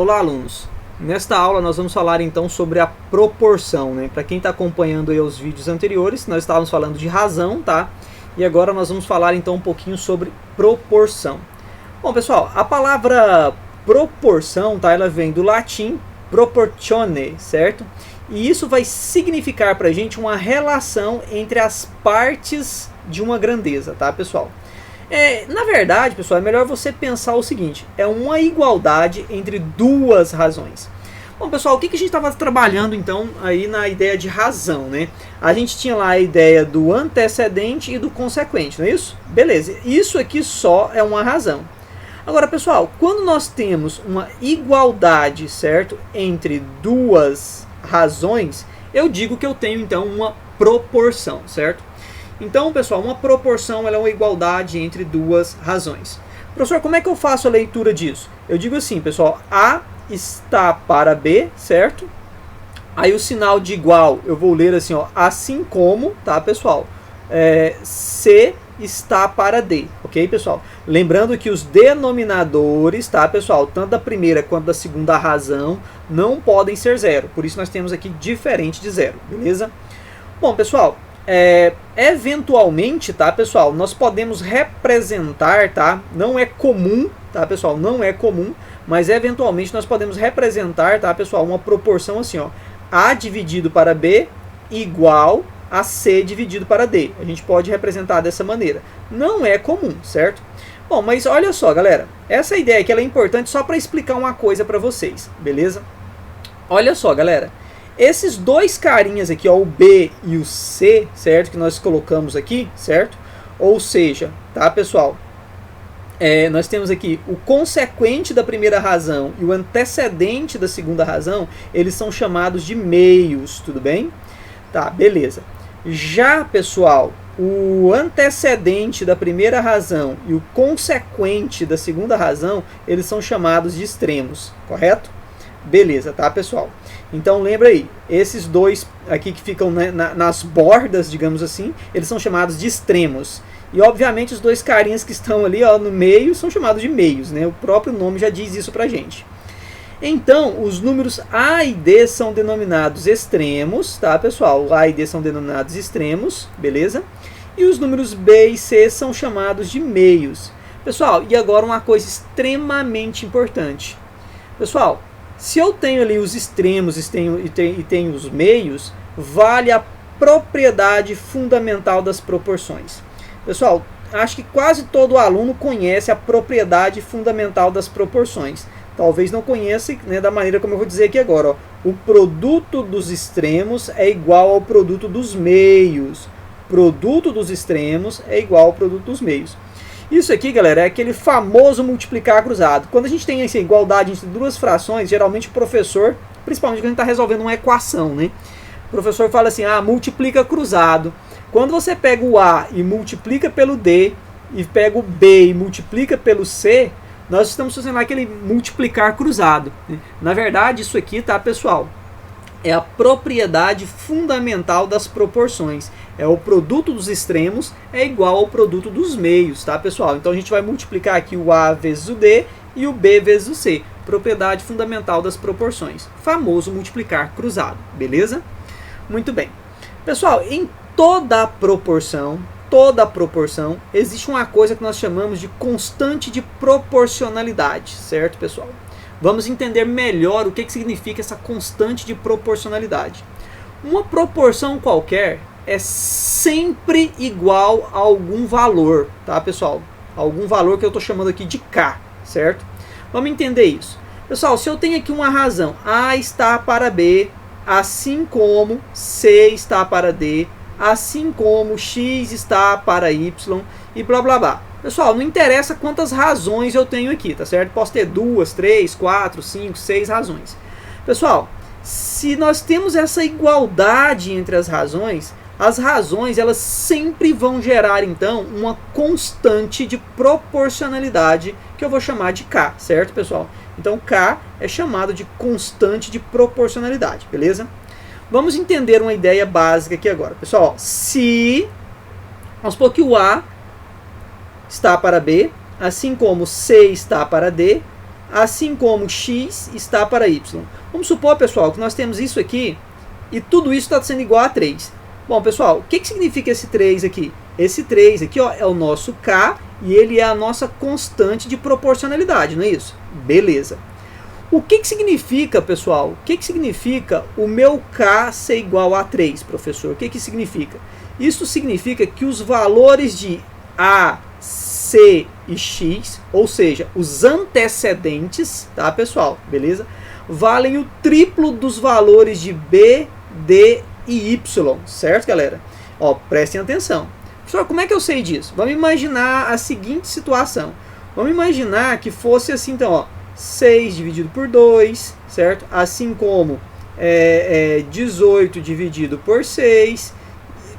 Olá, alunos! Nesta aula nós vamos falar então sobre a proporção, né? Para quem está acompanhando aí os vídeos anteriores, nós estávamos falando de razão, tá? E agora nós vamos falar então um pouquinho sobre proporção. Bom, pessoal, a palavra proporção, tá? Ela vem do latim proportione, certo? E isso vai significar para a gente uma relação entre as partes de uma grandeza, tá, pessoal? Na verdade, pessoal, é melhor você pensar o seguinte: é uma igualdade entre duas razões. Bom, pessoal, o que a gente estava trabalhando então aí na ideia de razão, né? A gente tinha lá a ideia do antecedente e do consequente, não é isso? Beleza, isso aqui só é uma razão. Agora, pessoal, quando nós temos uma igualdade, certo, entre duas razões, eu digo que eu tenho então uma proporção, certo? Então, pessoal, uma proporção ela é uma igualdade entre duas razões. Professor, como é que eu faço a leitura disso? Eu digo assim, pessoal, A está para B, certo? Aí o sinal de igual eu vou ler assim, ó, assim como, tá, pessoal? C está para D, ok, pessoal? Lembrando que os denominadores, tá, pessoal, tanto da primeira quanto da segunda razão, não podem ser zero. Por isso nós temos aqui diferente de zero, beleza? Bom, pessoal, eventualmente, tá, pessoal, nós podemos representar, tá? Não é comum, tá, pessoal? Não é comum, mas eventualmente nós podemos representar, tá, pessoal, uma proporção assim, ó, A dividido para B igual a C dividido para D. A gente pode representar dessa maneira. Não é comum, certo? Bom, mas olha só, galera, essa ideia aqui ela é importante só para explicar uma coisa para vocês, beleza? Olha só, galera. Esses dois carinhas aqui, ó, o B e o C, certo? Que nós colocamos aqui, certo? Ou seja, tá, pessoal? Nós temos aqui o consequente da primeira razão e o antecedente da segunda razão, eles são chamados de meios, tudo bem? Tá, beleza. Já, pessoal, o antecedente da primeira razão e o consequente da segunda razão, eles são chamados de extremos, correto? Beleza, tá, pessoal? Então lembra aí, esses dois aqui que ficam, né, nas bordas, digamos assim, eles são chamados de extremos. E obviamente os dois carinhas que estão ali, ó, no meio são chamados de meios, né? O próprio nome já diz isso pra gente. Então, os números A e D são denominados extremos, tá, pessoal? A e D são denominados extremos, beleza? E os números B e C são chamados de meios. Pessoal, e agora uma coisa extremamente importante. Pessoal, se eu tenho ali os extremos e tenho os meios, vale a propriedade fundamental das proporções. Pessoal, acho que quase todo aluno conhece a propriedade fundamental das proporções. Talvez não conheça, né, da maneira como eu vou dizer aqui agora. Ó. O produto dos extremos é igual ao produto dos meios. Produto dos extremos é igual ao produto dos meios. Isso aqui, galera, é aquele famoso multiplicar cruzado. Quando a gente tem essa igualdade entre duas frações, geralmente o professor, principalmente quando a gente está resolvendo uma equação, né? O professor fala assim, multiplica cruzado. Quando você pega o A e multiplica pelo D, e pega o B e multiplica pelo C, nós estamos fazendo aquele multiplicar cruzado, né? Na verdade, isso aqui, tá, pessoal? É a propriedade fundamental das proporções. É o produto dos extremos é igual ao produto dos meios, tá, pessoal? Então a gente vai multiplicar aqui o A vezes o D e o B vezes o C. Propriedade fundamental das proporções. Famoso multiplicar cruzado, beleza? Muito bem. Pessoal, em toda proporção, existe uma coisa que nós chamamos de constante de proporcionalidade, certo, pessoal? Vamos entender melhor o que significa essa constante de proporcionalidade. Uma proporção qualquer é sempre igual a algum valor, tá, pessoal? Algum valor que eu estou chamando aqui de K, certo? Vamos entender isso. Pessoal, se eu tenho aqui uma razão, A está para B, assim como C está para D, assim como X está para Y e blá blá blá. Pessoal, não interessa quantas razões eu tenho aqui, tá certo? Posso ter 2, 3, 4, 5, 6 razões. Pessoal, se nós temos essa igualdade entre as razões elas sempre vão gerar então uma constante de proporcionalidade que eu vou chamar de K, certo, pessoal? Então K é chamado de constante de proporcionalidade, beleza? Vamos entender uma ideia básica aqui agora. Pessoal, se vamos supor que o A está para B, assim como C está para D, assim como x está para y. Vamos supor, pessoal, que nós temos isso aqui e tudo isso está sendo igual a 3. Bom, pessoal, o que significa esse 3 aqui? Esse 3 aqui, ó, é o nosso k e ele é a nossa constante de proporcionalidade, não é isso? Beleza. O que significa, pessoal? O que significa o meu k ser igual a 3, professor? O que significa? Isso significa que os valores de a, c e x, ou seja, os antecedentes, tá, pessoal? Beleza? Valem o triplo dos valores de b, d e y, certo, galera? Ó, prestem atenção. Professor, como é que eu sei disso? Vamos imaginar a seguinte situação. Vamos imaginar que fosse assim, então, ó, 6 dividido por 2, certo? Assim como 18 dividido por 6.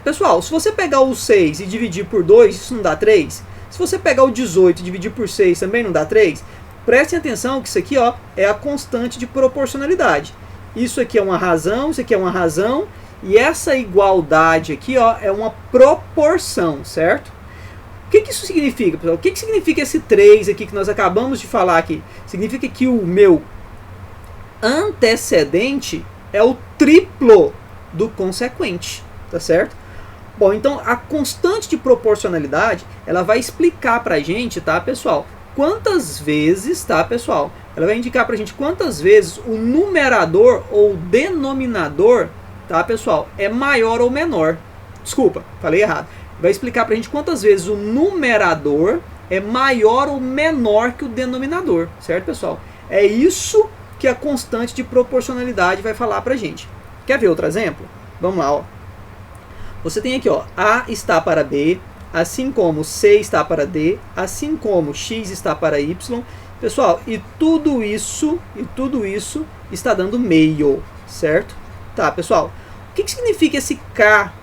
Pessoal, se você pegar o 6 e dividir por 2, isso não dá 3? Se você pegar o 18 e dividir por 6, também não dá 3? Prestem atenção que isso aqui, ó, é a constante de proporcionalidade. Isso aqui é uma razão, isso aqui é uma razão, e essa igualdade aqui, ó, é uma proporção, certo? O que isso significa, pessoal? O que significa esse 3 aqui que nós acabamos de falar aqui? Significa que o meu antecedente é o triplo do consequente, tá certo? Bom, então a constante de proporcionalidade, ela vai explicar pra gente, tá, pessoal? Quantas vezes, tá, pessoal? Ela vai indicar pra gente quantas vezes o numerador ou denominador, tá, pessoal, é maior ou menor. Desculpa, falei errado. Vai explicar pra gente quantas vezes o numerador é maior ou menor que o denominador, certo, pessoal? É isso que a constante de proporcionalidade vai falar pra gente. Quer ver outro exemplo? Vamos lá, ó. Você tem aqui, ó, A está para B, assim como C está para D, assim como X está para Y. Pessoal, e tudo isso está dando meio, certo? Tá, pessoal. O que significa esse K?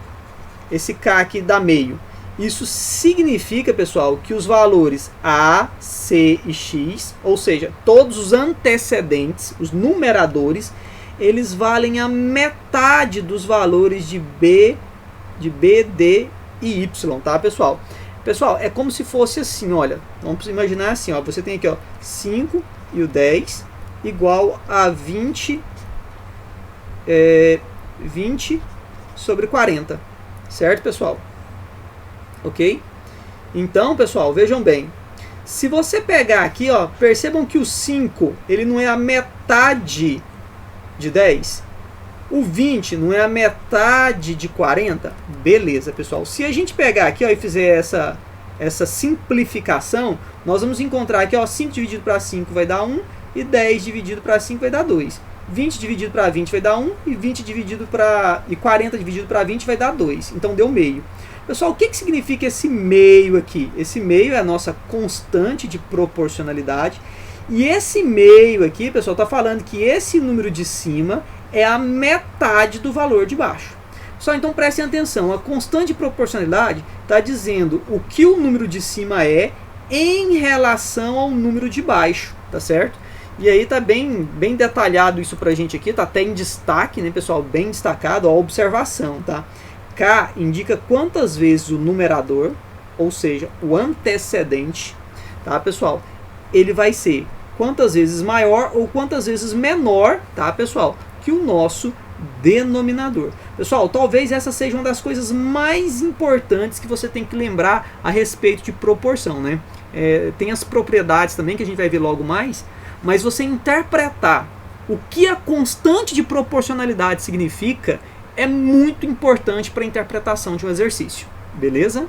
Esse K aqui dá meio. Isso significa, pessoal, que os valores A, C e X, ou seja, todos os antecedentes, os numeradores, eles valem a metade dos valores de B, D e Y, tá, pessoal? Pessoal, é como se fosse assim, olha. Vamos imaginar assim, ó. Você tem aqui, ó, 5 e o 10 igual a 20 sobre 40. Certo, pessoal? Ok? Então, pessoal, vejam bem. Se você pegar aqui, ó, percebam que o 5, ele não é a metade de 10. O 20 não é a metade de 40? Beleza, pessoal. Se a gente pegar aqui, ó, e fizer essa simplificação, nós vamos encontrar aqui, ó, 5 dividido para 5 vai dar 1 e 10 dividido para 5 vai dar 2. 20 dividido para 20 vai dar 1 e 40 dividido para 20 vai dar 2. Então deu meio. Pessoal, o que significa esse meio aqui? Esse meio é a nossa constante de proporcionalidade. E esse meio aqui, pessoal, está falando que esse número de cima é a metade do valor de baixo. Só então prestem atenção, a constante de proporcionalidade está dizendo o que o número de cima é em relação ao número de baixo, tá certo? E aí tá bem detalhado isso pra gente aqui, tá até em destaque, né, pessoal? Bem destacado a observação, tá? K indica quantas vezes o numerador, ou seja, o antecedente, tá, pessoal? Ele vai ser quantas vezes maior ou quantas vezes menor, tá, pessoal? Que o nosso denominador. Pessoal, talvez essa seja uma das coisas mais importantes que você tem que lembrar a respeito de proporção, né? Tem as propriedades também que a gente vai ver logo mais, mas você interpretar o que a constante de proporcionalidade significa é muito importante para a interpretação de um exercício, beleza?